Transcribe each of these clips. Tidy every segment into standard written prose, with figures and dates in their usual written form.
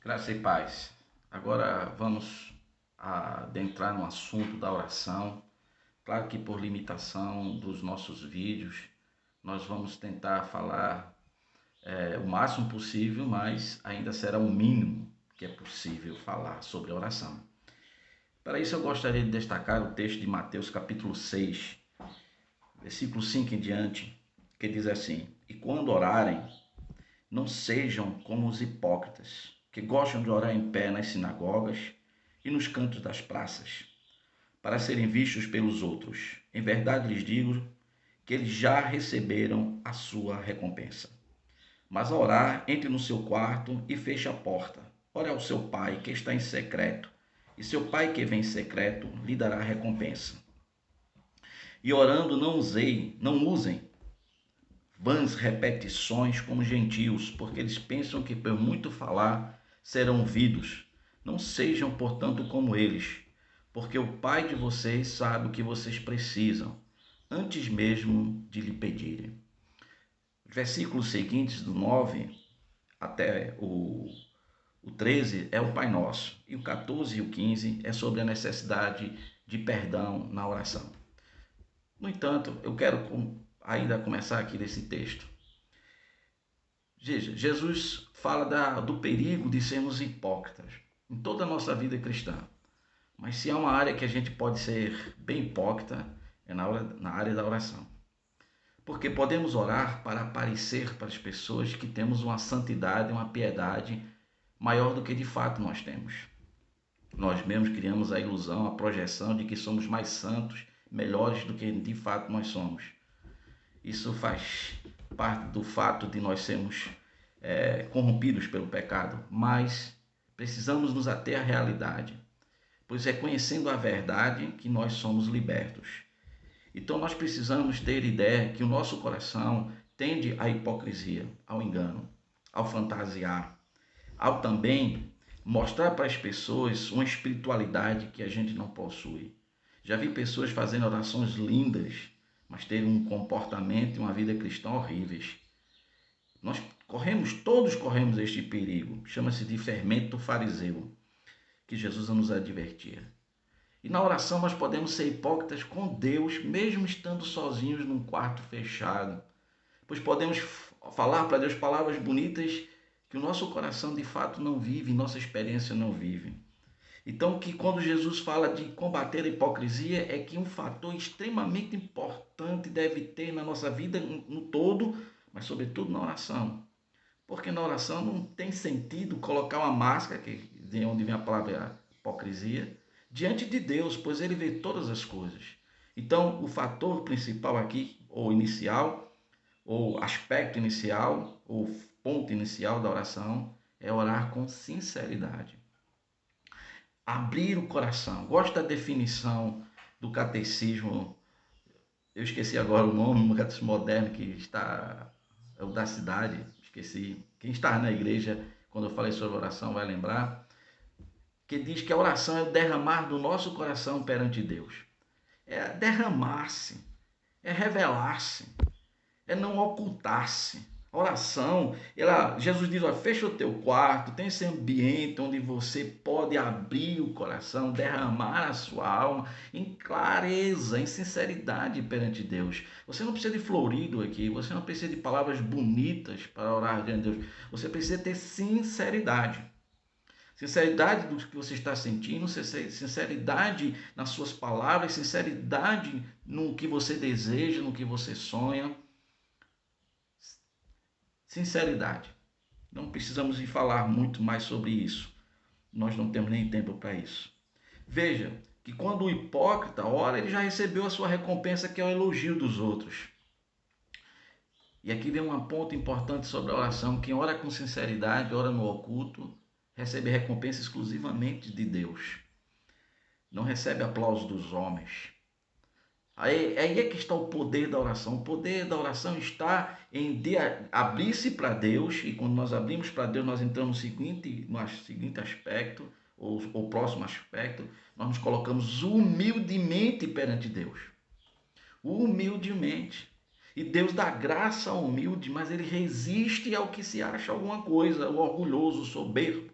Graça e paz. Agora vamos adentrar no assunto da oração. Claro que por limitação dos nossos vídeos, nós vamos tentar falar o máximo possível, mas ainda será o mínimo que é possível falar sobre a oração. Para isso eu gostaria de destacar o texto de Mateus capítulo 6, versículo 5 em diante, que diz assim: E quando orarem, não sejam como os hipócritas, que gostam de orar em pé nas sinagogas e nos cantos das praças, para serem vistos pelos outros. Em verdade lhes digo que eles já receberam a sua recompensa. Mas ao orar, entre no seu quarto e feche a porta. Ore ao seu pai que está em secreto, e seu pai que vem em secreto lhe dará a recompensa. E orando, não usem vãs repetições como gentios, porque eles pensam que por muito falar serão ouvidos. Não sejam, portanto, como eles, porque o Pai de vocês sabe o que vocês precisam, antes mesmo de lhe pedirem. Versículos seguintes, do 9 até o 13, é o Pai Nosso, e o 14 e o 15 é sobre a necessidade de perdão na oração. No entanto, eu quero ainda começar aqui nesse texto. Veja, Jesus fala do perigo de sermos hipócritas em toda a nossa vida cristã. Mas se há uma área que a gente pode ser bem hipócrita, é na área da oração. Porque podemos orar para aparecer para as pessoas que temos uma santidade, uma piedade maior do que de fato nós temos. Nós mesmos criamos a ilusão, a projeção de que somos mais santos, melhores do que de fato nós somos. Isso faz parte do fato de nós sermos corrompidos pelo pecado, mas precisamos nos ater à realidade, pois é conhecendo a verdade que nós somos libertos. Então nós precisamos ter ideia que o nosso coração tende à hipocrisia, ao engano, ao fantasiar, ao também mostrar para as pessoas uma espiritualidade que a gente não possui. Já vi pessoas fazendo orações lindas, mas terem um comportamento e uma vida cristã horríveis. Nós todos corremos este perigo, chama-se de fermento fariseu, que Jesus nos advertia. E na oração nós podemos ser hipócritas com Deus, mesmo estando sozinhos num quarto fechado, pois podemos falar para Deus palavras bonitas que o nosso coração de fato não vive, nossa experiência não vive. Então, que quando Jesus fala de combater a hipocrisia, é que um fator extremamente importante deve ter na nossa vida no todo, mas sobretudo na oração. Porque na oração não tem sentido colocar uma máscara, que de onde vem a palavra hipocrisia, diante de Deus, pois ele vê todas as coisas. Então, o fator principal aqui, ou inicial, ou aspecto inicial, ou ponto inicial da oração, é orar com sinceridade. Abrir o coração. Gosto da definição do catecismo, eu esqueci agora o nome, um catecismo moderno que está, é o da cidade, esqueci. Quem está na igreja, quando eu falei sobre oração, vai lembrar, que diz que a oração é o derramar do nosso coração perante Deus. É derramar-se, é revelar-se, é não ocultar-se. A oração, Jesus diz, ó, fecha o teu quarto, tem esse ambiente onde você pode abrir o coração, derramar a sua alma em clareza, em sinceridade perante Deus. Você não precisa de florido aqui, você não precisa de palavras bonitas para orar diante de Deus. Você precisa ter sinceridade. Sinceridade do que você está sentindo, sinceridade nas suas palavras, sinceridade no que você deseja, no que você sonha. Sinceridade. Não precisamos de falar muito mais sobre isso. Nós não temos nem tempo para isso. Veja que quando o hipócrita ora, ele já recebeu a sua recompensa, que é o elogio dos outros. E aqui vem um ponto importante sobre a oração. Quem ora com sinceridade, ora no oculto, recebe recompensa exclusivamente de Deus. Não recebe aplauso dos homens. Aí é que está o poder da oração. O poder da oração está em abrir-se para Deus, e quando nós abrimos para Deus, nós entramos no seguinte aspecto, ou o próximo aspecto, nós nos colocamos humildemente perante Deus. Humildemente. E Deus dá graça ao humilde, mas ele resiste ao que se acha alguma coisa, o orgulhoso, o soberbo.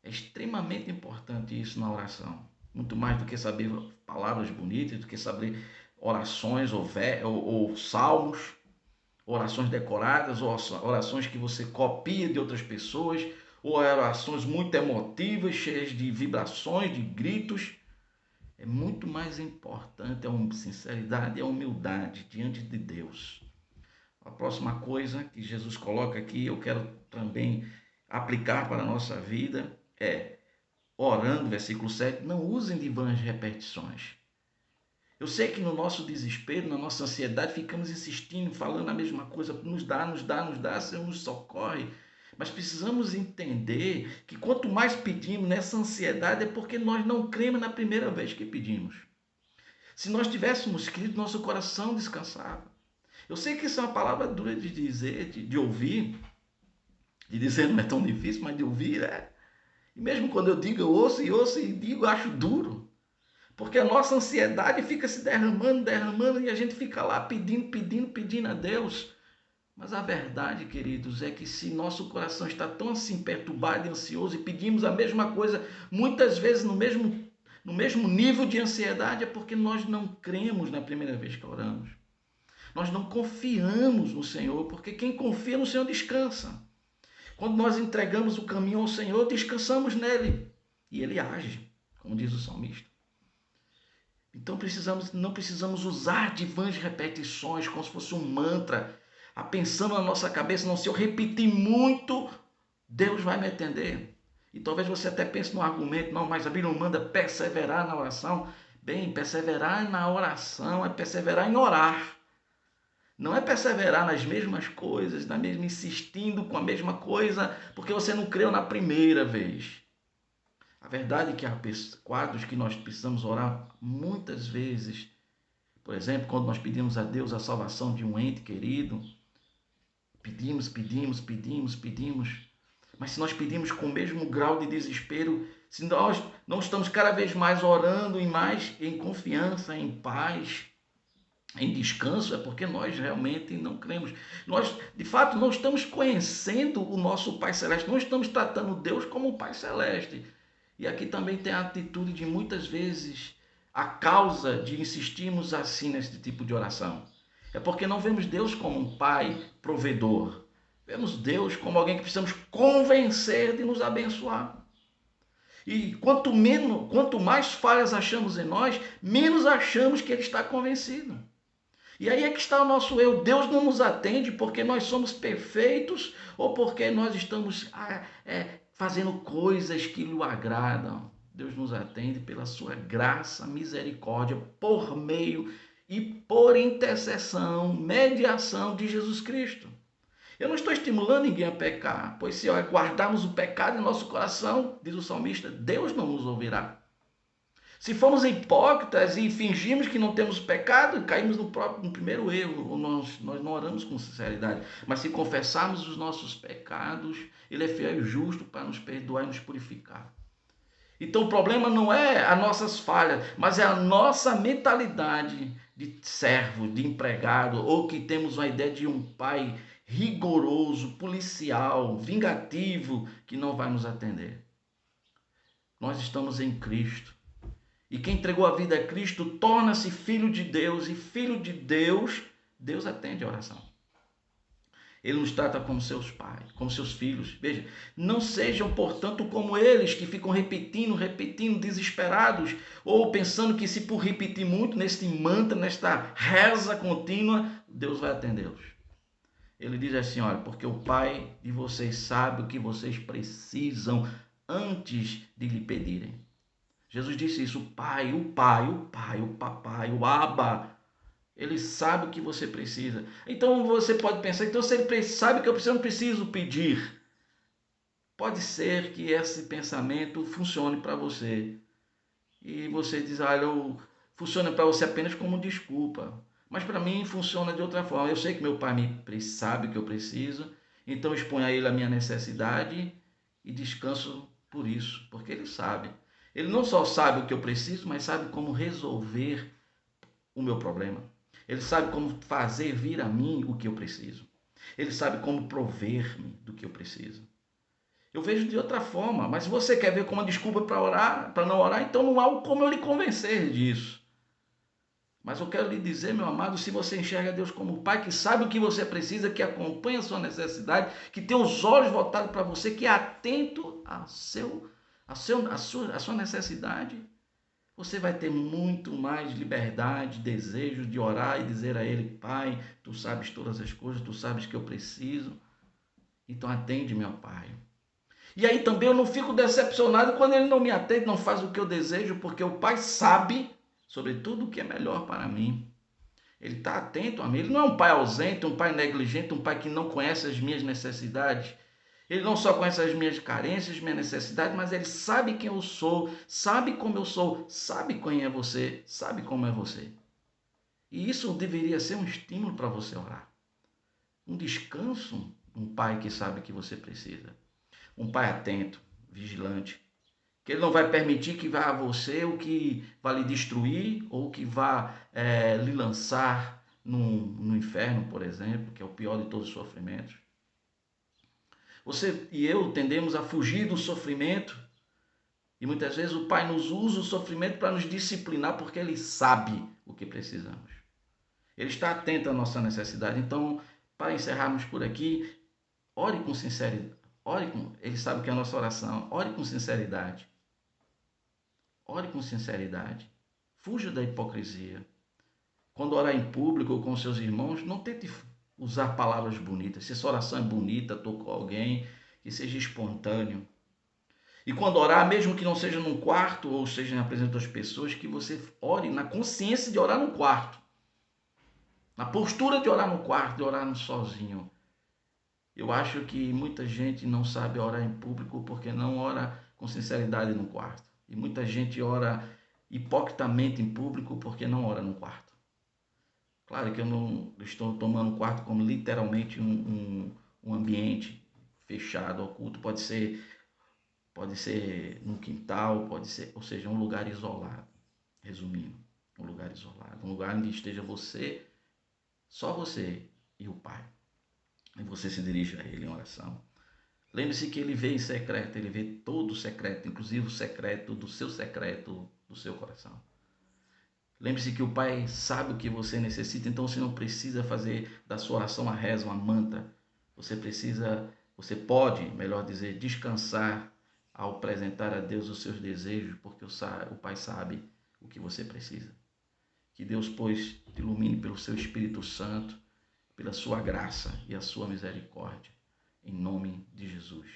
É extremamente importante isso na oração. Muito mais do que saber palavras bonitas, do que saber orações ou salmos, orações decoradas, ou orações que você copia de outras pessoas, ou orações muito emotivas, cheias de vibrações, de gritos. É muito mais importante a sinceridade e a humildade diante de Deus. A próxima coisa que Jesus coloca aqui, eu quero também aplicar para a nossa vida, é orando, versículo 7, não usem de vãs repetições. Eu sei que no nosso desespero, na nossa ansiedade, ficamos insistindo, falando a mesma coisa, nos dá, Senhor, nos socorre. Mas precisamos entender que quanto mais pedimos nessa ansiedade é porque nós não cremos na primeira vez que pedimos. Se nós tivéssemos crido, nosso coração descansava. Eu sei que isso é uma palavra dura de dizer, de ouvir, de dizer não é tão difícil, mas de ouvir é. E mesmo quando eu digo, eu ouço e digo, acho duro. Porque a nossa ansiedade fica se derramando e a gente fica lá pedindo a Deus. Mas a verdade, queridos, é que se nosso coração está tão assim perturbado e ansioso e pedimos a mesma coisa, muitas vezes no mesmo nível de ansiedade, é porque nós não cremos na primeira vez que oramos. Nós não confiamos no Senhor, porque quem confia no Senhor descansa. Quando nós entregamos o caminho ao Senhor, descansamos nele. E ele age, como diz o salmista. Então não precisamos usar de vãs repetições, como se fosse um mantra, pensando na nossa cabeça, não, se eu repetir muito, Deus vai me atender. E talvez você até pense no argumento, não, mas a Bíblia não manda perseverar na oração. Bem, perseverar na oração é perseverar em orar. Não é perseverar nas mesmas coisas, insistindo com a mesma coisa, porque você não creu na primeira vez. A verdade é que há quadros que nós precisamos orar muitas vezes. Por exemplo, quando nós pedimos a Deus a salvação de um ente querido, pedimos. Mas se nós pedimos com o mesmo grau de desespero, se nós não estamos cada vez mais orando em confiança, em paz, em descanso, é porque nós realmente não cremos. Nós, de fato, não estamos conhecendo o nosso Pai Celeste, não estamos tratando Deus como o Pai Celeste. E aqui também tem a atitude de muitas vezes a causa de insistirmos assim nesse tipo de oração. É porque não vemos Deus como um Pai provedor. Vemos Deus como alguém que precisamos convencer de nos abençoar. E quanto mais falhas achamos em nós, menos achamos que Ele está convencido. E aí é que está o nosso eu. Deus não nos atende porque nós somos perfeitos ou porque nós estamos fazendo coisas que lhe agradam. Deus nos atende pela sua graça, misericórdia, por meio e por intercessão, mediação de Jesus Cristo. Eu não estou estimulando ninguém a pecar, pois se guardarmos o pecado em nosso coração, diz o salmista, Deus não nos ouvirá. Se formos hipócritas e fingirmos que não temos pecado, caímos no primeiro erro. Nós não oramos com sinceridade. Mas se confessarmos os nossos pecados, Ele é fiel e justo para nos perdoar e nos purificar. Então o problema não é as nossas falhas, mas é a nossa mentalidade de servo, de empregado, ou que temos uma ideia de um pai rigoroso, policial, vingativo, que não vai nos atender. Nós estamos em Cristo. E quem entregou a vida a Cristo torna-se filho de Deus. E filho de Deus, Deus atende a oração. Ele nos trata como seus pais, como seus filhos. Veja, não sejam, portanto, como eles que ficam repetindo, desesperados, ou pensando que se por repetir muito neste mantra, nesta reza contínua, Deus vai atendê-los. Ele diz assim, olha, porque o Pai de vocês sabe o que vocês precisam antes de lhe pedirem. Jesus disse isso, o papai, o Abba, ele sabe o que você precisa. Então você pode pensar, então se ele sabe o que eu preciso, eu não preciso pedir. Pode ser que esse pensamento funcione para você. E você diz, olha, funciona para você apenas como desculpa. Mas para mim funciona de outra forma. Eu sei que meu pai sabe o que eu preciso, então exponho a ele a minha necessidade e descanso por isso, porque ele sabe. Ele não só sabe o que eu preciso, mas sabe como resolver o meu problema. Ele sabe como fazer vir a mim o que eu preciso. Ele sabe como prover-me do que eu preciso. Eu vejo de outra forma, mas se você quer ver como uma desculpa para orar, para não orar, então não há como eu lhe convencer disso. Mas eu quero lhe dizer, meu amado, se você enxerga Deus como Pai, que sabe o que você precisa, que acompanha a sua necessidade, que tem os olhos voltados para você, que é atento à sua necessidade, você vai ter muito mais liberdade, desejo de orar e dizer a Ele: Pai, Tu sabes todas as coisas, Tu sabes que eu preciso, então atende, meu Pai. E aí também eu não fico decepcionado quando Ele não me atende, não faz o que eu desejo, porque o Pai sabe sobre tudo o que é melhor para mim. Ele está atento a mim. Ele não é um pai ausente, um pai negligente, um pai que não conhece as minhas necessidades. Ele não só conhece as minhas carências, minhas necessidades, mas ele sabe quem eu sou, sabe como eu sou, sabe quem é você, sabe como é você. E isso deveria ser um estímulo para você orar. Um descanso, um pai que sabe que você precisa. Um pai atento, vigilante, que ele não vai permitir que vá a você o que vai lhe destruir ou que vá lhe lançar no inferno, por exemplo, que é o pior de todos os sofrimentos. Você e eu tendemos a fugir do sofrimento e muitas vezes o Pai nos usa o sofrimento para nos disciplinar porque Ele sabe o que precisamos. Ele está atento à nossa necessidade. Então, para encerrarmos por aqui, ore com sinceridade. Ele sabe que é a nossa oração. Ore com sinceridade. Ore com sinceridade. Fuja da hipocrisia. Quando orar em público ou com seus irmãos, não tente usar palavras bonitas. Se essa oração é bonita, tocou alguém, que seja espontâneo. E quando orar, mesmo que não seja num quarto ou seja na presença das pessoas, que você ore na consciência de orar no quarto. Na postura de orar no quarto, de orar sozinho. Eu acho que muita gente não sabe orar em público porque não ora com sinceridade no quarto. E muita gente ora hipocritamente em público porque não ora no quarto. Claro que eu não estou tomando o quarto como literalmente um ambiente fechado, oculto. Pode ser num quintal, pode ser, ou seja, um lugar isolado. Resumindo, um lugar isolado. Um lugar onde esteja você, só você e o Pai. E você se dirige a Ele em oração. Lembre-se que Ele vê em secreto, Ele vê todo o secreto, inclusive o secreto do seu coração. Lembre-se que o Pai sabe o que você necessita, então você não precisa fazer da sua oração uma reza, uma manta. Você pode, melhor dizer, descansar ao apresentar a Deus os seus desejos, porque o Pai sabe o que você precisa. Que Deus, pois, te ilumine pelo seu Espírito Santo, pela sua graça e a sua misericórdia. Em nome de Jesus.